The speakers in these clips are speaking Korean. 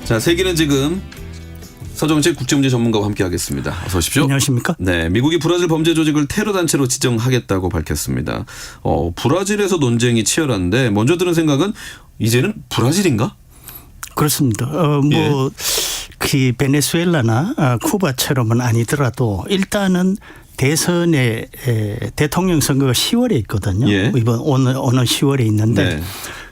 자, 세기는 지금 서정식 국제문제 전문가와 함께하겠습니다. 어서 오십시오. 안녕하십니까? 네, 미국이 브라질 범죄 조직을 테러 단체로 지정하겠다고 밝혔습니다. 브라질에서 논쟁이 치열한데 먼저 드는 생각은 이제는 브라질인가? 그렇습니다. 그 베네수엘라나 쿠바처럼은 아니더라도 일단은 대선의 대통령 선거가 10월에 있거든요. 예. 이번 오늘 10월에 있는데 네.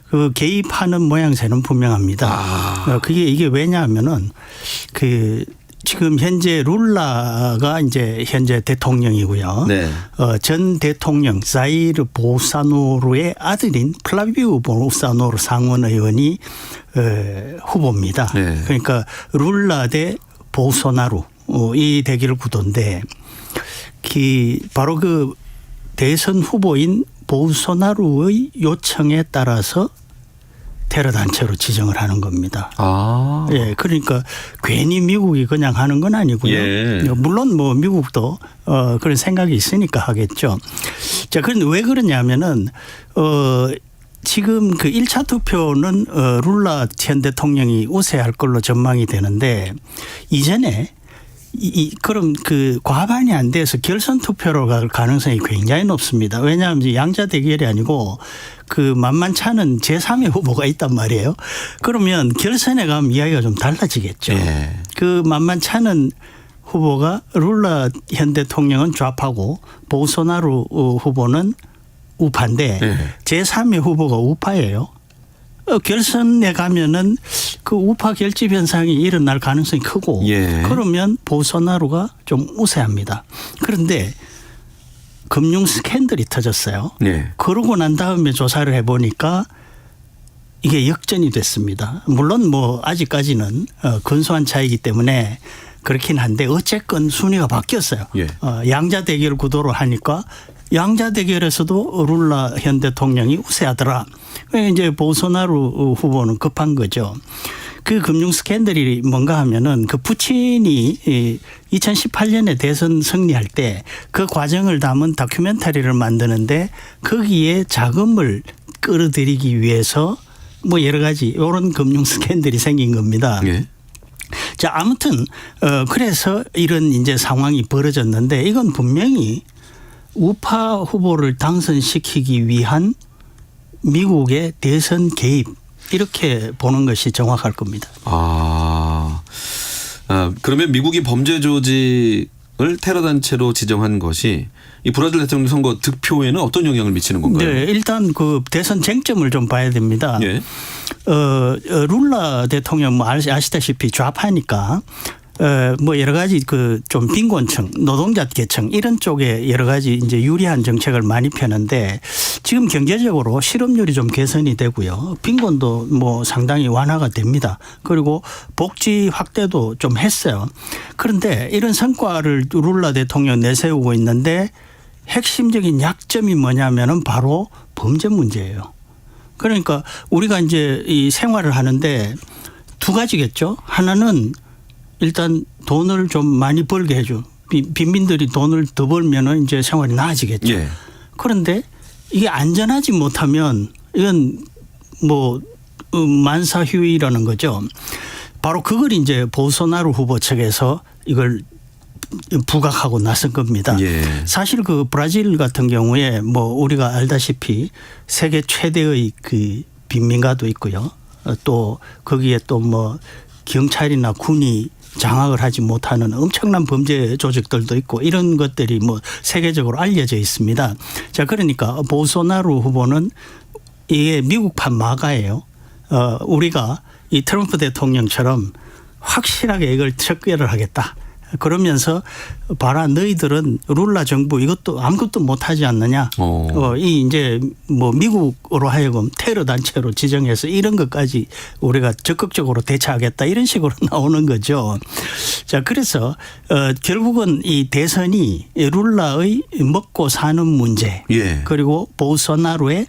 그 개입하는 모양새는 분명합니다. 이게 왜냐하면은 지금 현재 룰라가 이제 현재 대통령이고요. 네. 전 대통령 자이르 보사노루의 아들인 플라비우 보사노루 상원 의원이 후보입니다. 네. 그러니까 룰라 대 보소나루 이 대결 구도인데 바로 그 대선 후보인 보소나루의 요청에 따라서 테러 단체로 지정을 하는 겁니다. 예, 그러니까 괜히 미국이 그냥 하는 건 아니고요. 예. 물론 미국도 그런 생각이 있으니까 하겠죠. 자, 그런데 왜 그러냐면은 지금 그 1차 투표는 룰라 전 대통령이 우세할 걸로 전망이 되는데 이전에 그럼 그 과반이 안 돼서 결선 투표로 갈 가능성이 굉장히 높습니다. 왜냐하면 양자 대결이 아니고 그 만만치 않은 제3의 후보가 있단 말이에요. 그러면 결선에 가면 이야기가 좀 달라지겠죠. 예. 그 만만치 않은 후보가 룰라 현 대통령은 좌파고 보소나루 후보는 우파인데 예. 제3의 후보가 우파예요. 결선에 가면은 그 우파 결집 현상이 일어날 가능성이 크고 예. 그러면 보소나루가 좀 우세합니다. 그런데 금융 스캔들이 터졌어요. 네. 그러고 난 다음에 조사를 해보니까 이게 역전이 됐습니다. 물론 아직까지는 근소한 차이기 때문에 그렇긴 한데 어쨌건 순위가 바뀌었어요. 예. 양자 대결 구도로 하니까 양자 대결에서도 룰라 현 대통령이 우세하더라. 이제 보소나루 후보는 급한 거죠. 그 금융 스캔들이 뭔가 하면은 그 푸친이 2018년에 대선 승리할 때 그 과정을 담은 다큐멘터리를 만드는데 거기에 자금을 끌어들이기 위해서 여러 가지 이런 금융 스캔들이 생긴 겁니다. 예. 자, 아무튼 그래서 이런 이제 상황이 벌어졌는데 이건 분명히 우파 후보를 당선시키기 위한 미국의 대선 개입 이렇게 보는 것이 정확할 겁니다. 그러면 미국이 범죄 조직을 테러 단체로 지정한 것이 이 브라질 대통령 선거 득표에는 어떤 영향을 미치는 건가요? 네, 일단 그 대선 쟁점을 좀 봐야 됩니다. 예. 룰라 대통령 아시다시피 좌파니까 여러 가지 그 좀 빈곤층, 노동자 계층 이런 쪽에 여러 가지 이제 유리한 정책을 많이 펴는데 지금 경제적으로 실업률이 좀 개선이 되고요. 빈곤도 상당히 완화가 됩니다. 그리고 복지 확대도 좀 했어요. 그런데 이런 성과를 룰라 대통령 내세우고 있는데 핵심적인 약점이 뭐냐면은 바로 범죄 문제예요. 그러니까 우리가 이제 이 생활을 하는데 두 가지겠죠. 하나는 일단 돈을 좀 많이 벌게 해줘. 빈민들이 돈을 더 벌면은 이제 생활이 나아지겠죠. 예. 그런데 이게 안전하지 못하면 이건 만사휴이라는 거죠. 바로 그걸 이제 보소나루 후보 측에서 이걸 부각하고 나선 겁니다. 예. 사실 그 브라질 같은 경우에 우리가 알다시피 세계 최대의 그 빈민가도 있고요. 또 거기에 또 경찰이나 군이 장악을 하지 못하는 엄청난 범죄 조직들도 있고 이런 것들이 세계적으로 알려져 있습니다. 자, 그러니까 보소나루 후보는 이게 미국판 마가예요. 우리가 이 트럼프 대통령처럼 확실하게 이걸 척결을 하겠다. 그러면서 봐라 너희들은 룰라 정부 이것도 아무것도 못하지 않느냐. 이 이제 미국으로 하여금 테러 단체로 지정해서 이런 것까지 우리가 적극적으로 대처하겠다 이런 식으로 나오는 거죠. 자, 그래서 결국은 이 대선이 룰라의 먹고 사는 문제 예. 그리고 보소나루의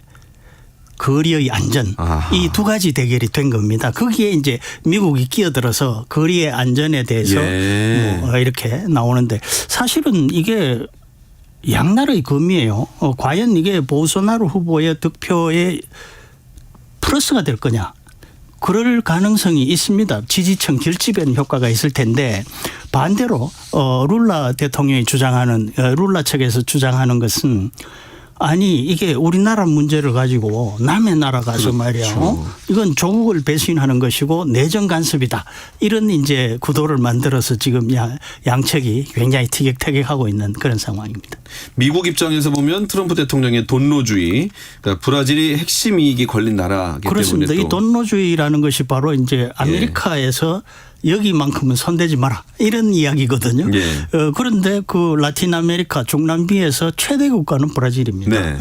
거리의 안전 이 두 가지 대결이 된 겁니다. 거기에 이제 미국이 끼어들어서 거리의 안전에 대해서 이렇게 나오는데 사실은 이게 양날의 검이에요. 과연 이게 보소나루 후보의 득표에 플러스가 될 거냐. 그럴 가능성이 있습니다. 지지층 결집에는 효과가 있을 텐데 반대로 룰라 대통령이 주장하는 룰라 측에서 주장하는 것은 아니 이게 우리나라 문제를 가지고 남의 나라 가서 그렇죠. 말이야. 이건 조국을 배신하는 것이고 내정 간섭이다. 이런 이제 구도를 만들어서 지금 양측이 굉장히 티격태격하고 있는 그런 상황입니다. 미국 입장에서 보면 트럼프 대통령의 돈노주의, 그러니까 브라질이 핵심 이익이 걸린 나라이기 그렇습니다. 때문에 이 돈노주의라는 것이 바로 이제 아메리카에서 여기만큼은 손대지 마라 이런 이야기거든요. 예. 그런데 그 라틴 아메리카 중남미에서 최대 국가는 브라질입니다. 네.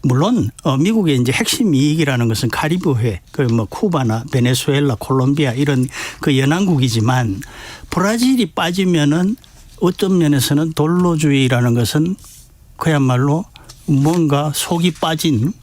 물론 미국의 이제 핵심 이익이라는 것은 카리브해, 그 뭐 쿠바나 베네수엘라, 콜롬비아 이런 그 연안국이지만 브라질이 빠지면은 어떤 면에서는 돈노주의라는 것은 그야말로 뭔가 속이 빠진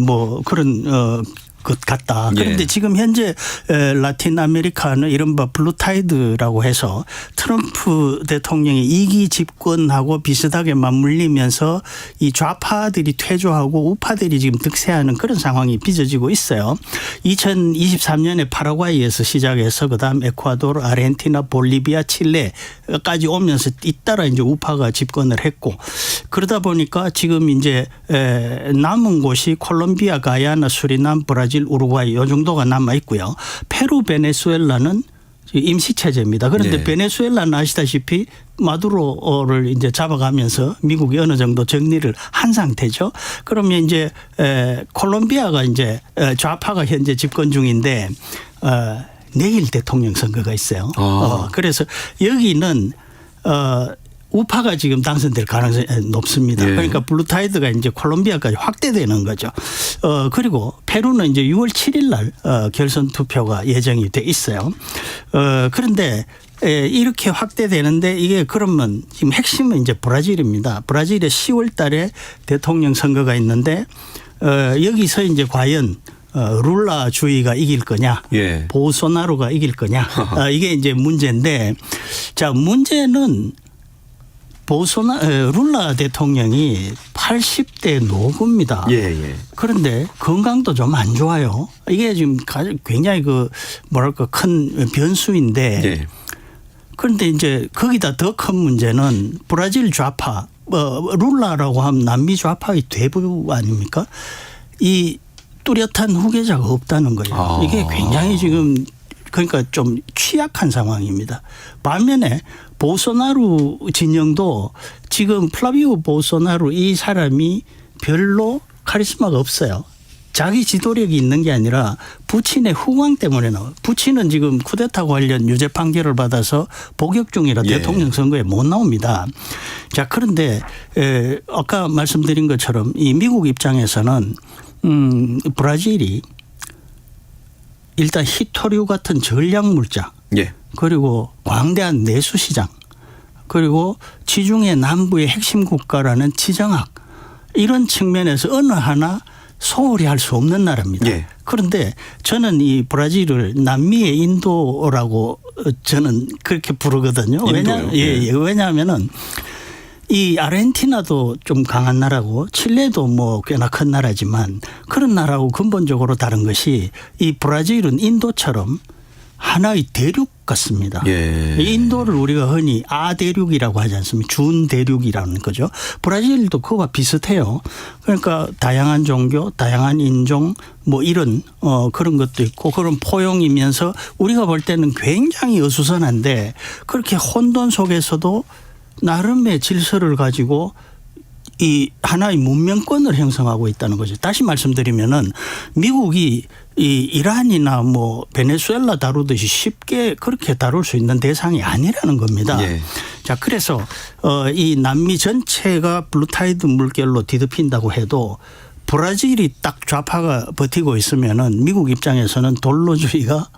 뭐 그런 것 같다. 그런데 예. 지금 현재 라틴 아메리카는 이른바 블루타이드라고 해서 트럼프 대통령이 2기 집권하고 비슷하게 맞물리면서 이 좌파들이 퇴조하고 우파들이 지금 득세하는 그런 상황이 빚어지고 있어요. 2023년에 파라과이에서 시작해서 그다음 에콰도르, 아르헨티나, 볼리비아, 칠레까지 오면서 잇따라 이제 우파가 집권을 했고 그러다 보니까 지금 이제 남은 곳이 콜롬비아, 가야나, 수리남, 브라질, 우루과이 요 정도가 남아 있고요. 페루, 베네수엘라는 임시 체제입니다. 그런데 네. 베네수엘라는 아시다시피 마두로를 이제 잡아가면서 미국이 어느 정도 정리를 한 상태죠. 그러면 이제 콜롬비아가 이제 좌파가 현재 집권 중인데 내일 대통령 선거가 있어요. 그래서 여기는 우파가 지금 당선될 가능성이 높습니다. 예. 그러니까 블루타이드가 이제 콜롬비아까지 확대되는 거죠. 그리고 페루는 이제 6월 7일 날 결선 투표가 예정이 돼 있어요. 그런데 이렇게 확대되는데 이게 그러면 지금 핵심은 이제 브라질입니다. 브라질에 10월 달에 대통령 선거가 있는데 여기서 이제 과연 룰라주의가 이길 거냐, 예. 보소나루가 이길 거냐, 이게 이제 문제인데, 자 문제는 룰라 대통령이 80대 노부입니다. 예. 그런데 건강도 좀 안 좋아요. 이게 지금 굉장히 그 뭐랄까 큰 변수인데. 예. 그런데 이제 거기다 더 큰 문제는 브라질 좌파, 룰라라고 하면 남미 좌파의 대부 아닙니까? 이 뚜렷한 후계자가 없다는 거예요. 이게 굉장히 지금 그러니까 좀 취약한 상황입니다. 반면에 보소나루 진영도 지금 플라비오 보소나루 이 사람이 별로 카리스마가 없어요. 자기 지도력이 있는 게 아니라 부친의 후광 때문에 나와요. 부친은 지금 쿠데타 관련 유죄 판결을 받아서 복역 중이라 예. 대통령 선거에 못 나옵니다. 자, 그런데 아까 말씀드린 것처럼 이 미국 입장에서는 브라질이 일단 히토류 같은 전략물자 예. 그리고 광대한 내수시장 그리고 지중해 남부의 핵심 국가라는 지정학 이런 측면에서 어느 하나 소홀히 할 수 없는 나라입니다. 예. 그런데 저는 이 브라질을 남미의 인도라고 저는 그렇게 부르거든요. 인도요? 왜냐하면은 이 아르헨티나도 좀 강한 나라고 칠레도 뭐 꽤나 큰 나라지만 그런 나라하고 근본적으로 다른 것이 이 브라질은 인도처럼 하나의 대륙 같습니다. 예. 인도를 우리가 흔히 아대륙이라고 하지 않습니까? 준대륙이라는 거죠. 브라질도 그와 비슷해요. 그러니까 다양한 종교, 다양한 인종 뭐 이런 그런 것도 있고 그런 포용이면서 우리가 볼 때는 굉장히 어수선한데 그렇게 혼돈 속에서도 나름의 질서를 가지고 이 하나의 문명권을 형성하고 있다는 거죠. 다시 말씀드리면은 미국이 이 이란이나 뭐 베네수엘라 다루듯이 쉽게 그렇게 다룰 수 있는 대상이 아니라는 겁니다. 예. 자, 그래서 이 남미 전체가 블루타이드 물결로 뒤덮인다고 해도 브라질이 딱 좌파가 버티고 있으면은 미국 입장에서는 돈노주의가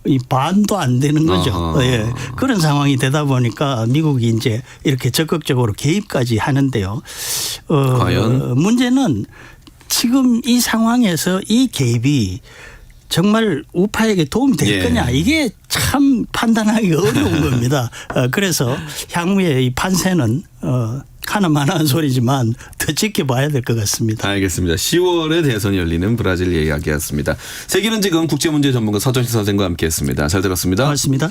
이 반도 안 되는 거죠. 예. 그런 상황이 되다 보니까 미국이 이제 이렇게 적극적으로 개입까지 하는데요. 과연? 문제는 지금 이 상황에서 이 개입이 정말 우파에게 도움이 될 거냐 이게 참 판단하기 어려운 겁니다. 그래서 향후에 이 판세는 하는 만한 소리지만 더 지켜봐야 될 것 같습니다. 알겠습니다. 10월에 대선이 열리는 브라질 이야기였습니다. 세계는 지금 국제문제 전문가 서정식 선생과 함께했습니다. 잘 들었습니다. 고맙습니다.